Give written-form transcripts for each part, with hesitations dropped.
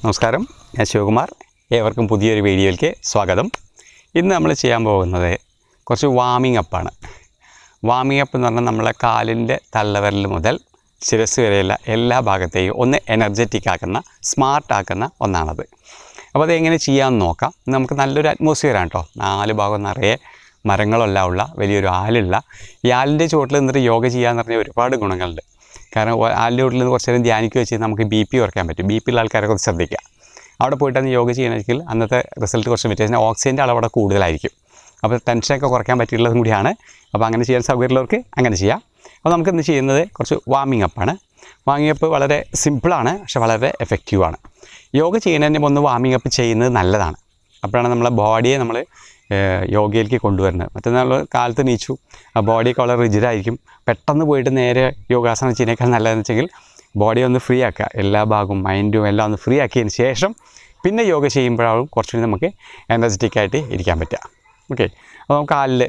നമസ്കാരം, ഞാൻ ശിവകുമാർ. ഏവർക്കും പുതിയൊരു വീഡിയോയിലേക്ക് സ്വാഗതം. ഇന്ന് നമ്മൾ ചെയ്യാൻ പോകുന്നത് കുറച്ച് വാമിംഗ് അപ്പാണ്. വാമിംഗ് അപ്പ് എന്ന് പറഞ്ഞാൽ നമ്മളെ കാലിൻ്റെ തള്ളവിരൽ മുതൽ ശിരസ് വരെയുള്ള എല്ലാ ഭാഗത്തെയും ഒന്ന് എനർജറ്റിക് ആക്കുന്ന, സ്മാർട്ട് ആക്കുന്ന ഒന്നാണത്. അപ്പോൾ അതെങ്ങനെ ചെയ്യാമെന്ന് നോക്കാം. നമുക്ക് നല്ലൊരു അറ്റ്മോസ്ഫിയറാണ് കേട്ടോ. 4 ഭാഗം നിറയെ മരങ്ങളെല്ലാം ഉള്ള വലിയൊരു ആലുള്ള ഈ ആലിൻ്റെ ചുവട്ടിൽ നിന്നിട്ട് യോഗ ചെയ്യാമെന്ന് പറഞ്ഞാൽ ഒരുപാട് ഗുണങ്ങളുണ്ട്. കാരണം ആലിൻ്റെ ചുവട്ടിൽ നിന്ന് കുറച്ച് നേരം ധ്യാനിക്കുക വെച്ച് നമുക്ക് BP കുറയ്ക്കാൻ പറ്റും. BP ഉള്ള ആൾക്കാരെ കുറച്ച് ശ്രദ്ധിക്കുക. അവിടെ പോയിട്ടാണ് യോഗ ചെയ്യണമെങ്കിൽ അന്നത്തെ റിസൾട്ട് കുറച്ച് വ്യത്യാസം, ഓക്സിജൻ്റെ അളവ് അവിടെ കൂടുതലായിരിക്കും. അപ്പോൾ ടെൻഷനൊക്കെ കുറയ്ക്കാൻ പറ്റിയുള്ളതും കൂടിയാണ്. അപ്പോൾ അങ്ങനെ ചെയ്യാൻ സൗകര്യമുള്ളവർക്ക് അങ്ങനെ ചെയ്യാം. അപ്പോൾ നമുക്കിന്ന് ചെയ്യുന്നത് കുറച്ച് വാമിംഗ് അപ്പാണ്. വാമിംഗ് അപ്പ് വളരെ സിമ്പിളാണ്, പക്ഷേ വളരെ എഫക്റ്റീവാണ്. യോഗ ചെയ്യുന്നതിന് ഒന്ന് വാമിംഗ് അപ്പ് ചെയ്യുന്നത് നല്ലതാണ്. അപ്പോഴാണ് നമ്മളെ ബോഡിയെ നമ്മൾ യോഗയിലേക്ക് കൊണ്ടുവരുന്നത്. മറ്റേ നമ്മൾ കാലത്ത് നീച്ചു ആ ബോഡിയൊക്കെ വളരെ റിജിഡായിരിക്കും. പെട്ടെന്ന് പോയിട്ട് നേരെ യോഗാസനം ചെയ്യുന്നതിനേക്കാൾ നല്ലതെന്ന് വെച്ചെങ്കിൽ ബോഡി ഒന്ന് ഫ്രീ ആക്കുക, എല്ലാ ഭാഗവും മൈൻഡും എല്ലാം ഒന്ന് ഫ്രീ ആക്കിയതിന് ശേഷം പിന്നെ യോഗ ചെയ്യുമ്പോഴാവും കുറച്ചുകൂടി നമുക്ക് എനർജറ്റിക്കായിട്ട് ഇരിക്കാൻ പറ്റുക. ഓക്കെ, അപ്പോൾ നമുക്ക് കാലിൽ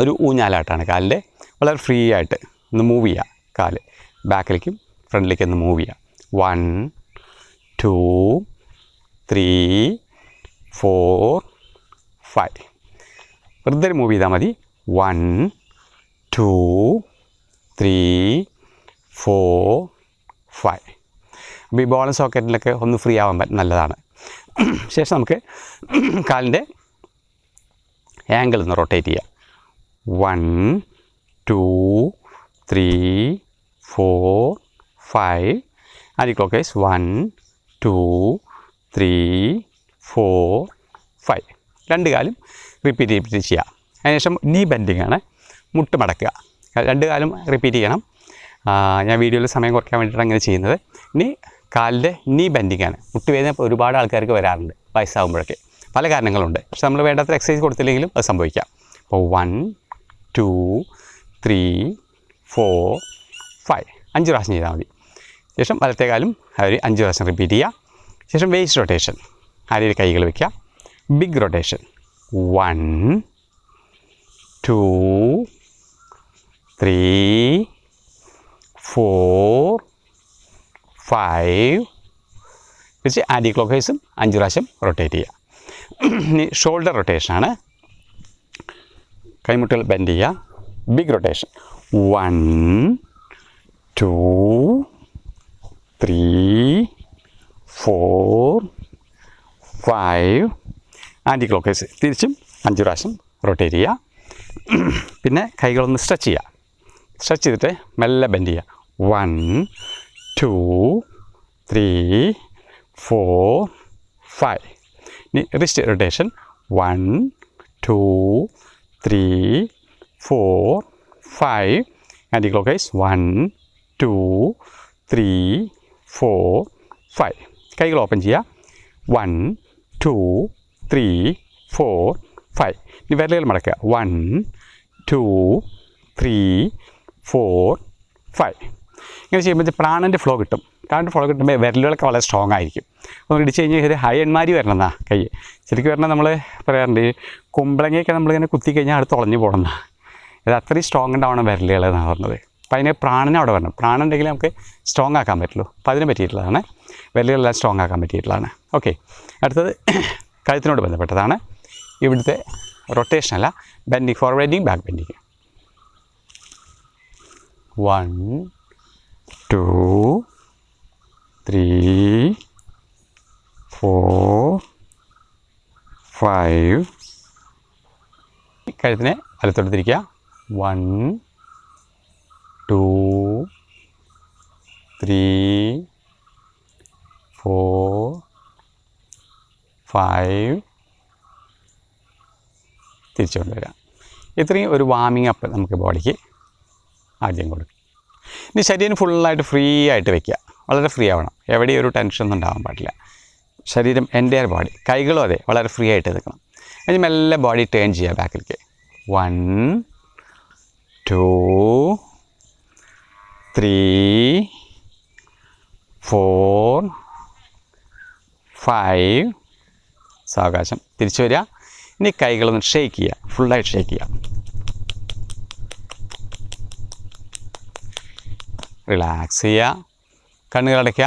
ഒരു ഊഞ്ഞാലാട്ടാണ്. കാലിൽ വളരെ ഫ്രീ ആയിട്ട് ഒന്ന് മൂവ് ചെയ്യുക. കാല് ബാക്കിലേക്കും ഫ്രണ്ടിലേക്കും ഒന്ന് മൂവ് ചെയ്യുക. 1 2 3 4 5 വെറുതെ മൂവ് ചെയ്താൽ മതി. 1 2 3 4 5. അപ്പോൾ ഈ ബോൾ സോക്കറ്റിലൊക്കെ ഒന്ന് ഫ്രീ ആവാൻ നല്ലതാണ്. ശേഷം നമുക്ക് കാലിൻ്റെ ആംഗിൾ ഒന്ന് റൊട്ടേറ്റ് ചെയ്യുക. 1 2 3 4 5 ആൻറ്റി ക്ലോക്ക് വൈസ് 1 2 3 4 5. 2 കാലും റിപ്പീറ്റ് ചെയ്യുക. അതിനുശേഷം നീ ബെൻഡിങ് ആണ്, മുട്ട് മടക്കുക. 2 കാലും റിപ്പീറ്റ് ചെയ്യണം. ഞാൻ വീഡിയോയിൽ സമയം കുറയ്ക്കാൻ വേണ്ടിയിട്ടാണ് അങ്ങനെ ചെയ്യുന്നത്. ഇനി കാലിൻ്റെ നീ ബെൻഡിങ് ആണ്. മുട്ട് വേദന ഒരുപാട് ആൾക്കാർക്ക് വരാറുണ്ട് വയസ്സാകുമ്പോഴൊക്കെ. പല കാരണങ്ങളുണ്ട്, പക്ഷെ നമ്മൾ വേണ്ടത്ര എക്സസൈസ് കൊടുത്തില്ലെങ്കിലും അത് സംഭവിക്കാം. അപ്പോൾ 1 2 3 4 5 5 പ്രാവശ്യം ചെയ്താൽ മതി. ശേഷം വലത്തെ കാലും ഒരു 5 പ്രാവശ്യം റിപ്പീറ്റ് ചെയ്യുക. ശേഷം വേസ്റ്റ് റൊട്ടേഷൻ, ആരെയും കൈകൾ വയ്ക്കുക. ബിഗ് റൊട്ടേഷൻ 1 2 3 4 5 വെച്ച് ആൻറ്റി ക്ലോക്ക് വൈസും 5 പ്രാവശ്യം റൊട്ടേറ്റ് ചെയ്യുക. ഇനി ഷോൾഡർ റൊട്ടേഷനാണ്. കൈമുട്ടുകൾ ബെൻഡ് ചെയ്യുക. Big rotation 1 2 3 4 5 anticlockwise തിരിച്ചും 5 പ്രാവശ്യം റൊട്ടേറ്റ് ചെയ്യുക. പിന്നെ കൈകളൊന്ന് സ്ട്രെച്ച് ചെയ്യുക. സ്ട്രെച്ച് ചെയ്തിട്ട് മെല്ലെ ബെൻഡ് ചെയ്യുക. 1 2 3 4 5. ഇനി wrist rotation 1 2 3 4 5 anticlockwise 1 2 3 4 5. കൈകൾ ഓപ്പൺ ചെയ്യുക. 1 2 3 4 5. ഇനി വിരലുകൾ മടക്കുക. 1 2 3 4 5. ഇങ്ങനെ ചെയ്യുമ്പോൾ പ്രാണൻ്റെ ഫ്ലോ കിട്ടും. പ്രാണൻ്റെ ഫ്ലോ കിട്ടുമ്പോൾ വിരലുകളൊക്കെ വളരെ സ്ട്രോങ് ആയിരിക്കും. അപ്പോൾ ഇടിച്ച് കഴിഞ്ഞാൽ ഒരു ഹൈ അന്മാരി വരണം എന്നാ കൈ ശരിക്കും വരണം. നമ്മൾ പറയാറുണ്ട് കുമ്പളങ്ങയൊക്കെ നമ്മളിങ്ങനെ കുത്തി കഴിഞ്ഞാൽ അടുത്ത് തുളഞ്ഞു പോകണം. ഇത് അത്രയും സ്ട്രോങ് ഉണ്ടാവണം വിരലുകൾ എന്നാണ് പറഞ്ഞത്. അപ്പോൾ അതിന് പ്രാണനെ അവിടെ വരണം. പ്രാണൻ ഉണ്ടെങ്കിൽ നമുക്ക് സ്ട്രോങ് ആക്കാൻ പറ്റുള്ളൂ. അപ്പോൾ അതിന് പറ്റിയിട്ടുള്ളതാണ്. വിരലുകളെല്ലാം സ്ട്രോങ് ആക്കാൻ പറ്റിയിട്ടുള്ളതാണ്. ഓക്കെ, അടുത്തത് കഴുത്തിനോട് ബന്ധപ്പെട്ടതാണ്. ഇവിടുത്തെ റൊട്ടേഷൻ അല്ല, bending, forward bending, back bending. 1 2 3 4 5. കഴുത്തിനെ വലത്തോട്ട് തിരിക്കുക. 1 2 3 4 5 തിരിച്ചു കൊണ്ടുവരിക. ഇത്രയും ഒരു വാമിംഗ് അപ്പ് നമുക്ക് ബോഡിക്ക് ആദ്യം കൊടുക്കും. ഇനി ശരീരം ഫുള്ളായിട്ട് ഫ്രീ ആയിട്ട് വയ്ക്കുക. വളരെ ഫ്രീ ആവണം. എവിടെയും ഒരു ടെൻഷനൊന്നും ഉണ്ടാകാൻ പാടില്ല. ശരീരം എൻ്റയർ ബോഡി, കൈകളും അതെ വളരെ ഫ്രീ ആയിട്ട് നിൽക്കണം. അതിന് മെല്ലെ ബോഡി ടേൺ ചെയ്യുക ബാക്കിലേക്ക്. 1 2 3 4 5. സാവകാശം തിരിച്ചു വരിക. ഇനി കൈകളൊന്ന് ഷേക്ക് ചെയ്യുക, ഫുള്ളായിട്ട് ഷേക്ക് ചെയ്യുക. റിലാക്സ് ചെയ്യുക, കണ്ണുകളടയ്ക്കുക.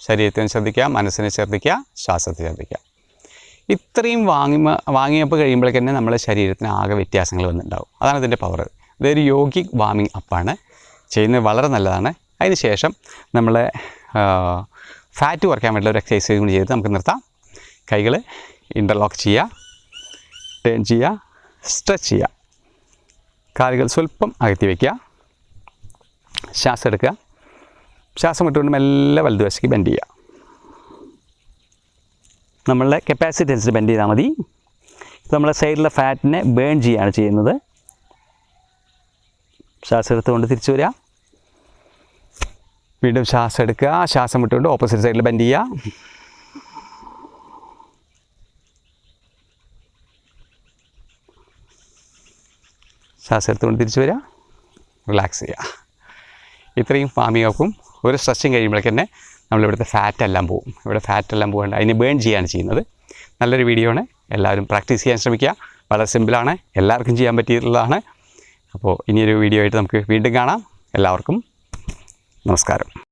ശരീരത്തിന് ശ്രദ്ധിക്കുക, മനസ്സിനെ ശ്രദ്ധിക്കുക, ശ്വാസത്തെ ശ്രദ്ധിക്കുക. ഇത്രയും വാങ്ങിയപ്പോൾ കഴിയുമ്പോഴേക്ക് തന്നെ നമ്മുടെ ശരീരത്തിന് ആകെ വ്യത്യാസങ്ങൾ വന്നിട്ടുണ്ടാവും. അതാണ് ഇതിൻ്റെ പവർ. ഇതൊരു യോഗിക് വാമിംഗ് അപ്പാണ്. ചെയ്യുന്നത് വളരെ നല്ലതാണ്. അതിന് ശേഷം നമ്മൾ ഫാറ്റ് കുറയ്ക്കാൻ വേണ്ടിയുള്ള ഒരു എക്സസൈസ് കൂടി ചെയ്ത് നമുക്ക് നിർത്താം. കൈകൾ ഇൻ്റർലോക്ക് ചെയ്യുക, ടേൺ ചെയ്യുക, സ്ട്രെച്ച് ചെയ്യുക. കാലുകൾ സ്വല്പം അകത്തി വയ്ക്കുക. ശ്വാസം എടുക്കുക. ശ്വാസം വിട്ടുകൊണ്ട് മെല്ലെ വലതുവശത്തേക്ക് ബെൻഡ് ചെയ്യുക. നമ്മളുടെ കപ്പാസിറ്റി അനുസരിച്ച് ബെൻഡ് ചെയ്താൽ മതി. ഇപ്പോൾ നമ്മളെ സൈഡിലെ ഫാറ്റിനെ ബേൺ ചെയ്യുകയാണ് ചെയ്യുന്നത്. ശ്വാസം എടുത്തുകൊണ്ട് തിരിച്ചു വരിക. വീണ്ടും ശ്വാസം എടുക്കുക. ശ്വാസം വിട്ടുകൊണ്ട് ഓപ്പോസിറ്റ് സൈഡിൽ ബെൻഡ് ചെയ്യുക. ശ്വാസം എടുത്തുകൊണ്ട് തിരിച്ചു വരിക. റിലാക്സ് ചെയ്യുക. ഇത്രയും വാമിംഗ് അപ്പും ഒരു സ്ട്രെച്ചിങ് കഴിയുമ്പോഴേക്ക് തന്നെ നമ്മളിവിടുത്തെ ഫാറ്റെല്ലാം പോകും. ഇവിടെ ഫാറ്റെല്ലാം പോകേണ്ട അതിന് ബേൺ ചെയ്യുകയാണ് ചെയ്യുന്നത്. നല്ലൊരു വീഡിയോ ആണ്. എല്ലാവരും പ്രാക്ടീസ് ചെയ്യാൻ ശ്രമിക്കുക. വളരെ സിമ്പിളാണ്, എല്ലാവർക്കും ചെയ്യാൻ പറ്റിയിട്ടുള്ളതാണ്. അപ്പോൾ ഇനിയൊരു വീഡിയോ ആയിട്ട് നമുക്ക് വീണ്ടും കാണാം. എല്ലാവർക്കും നമസ്കാരം.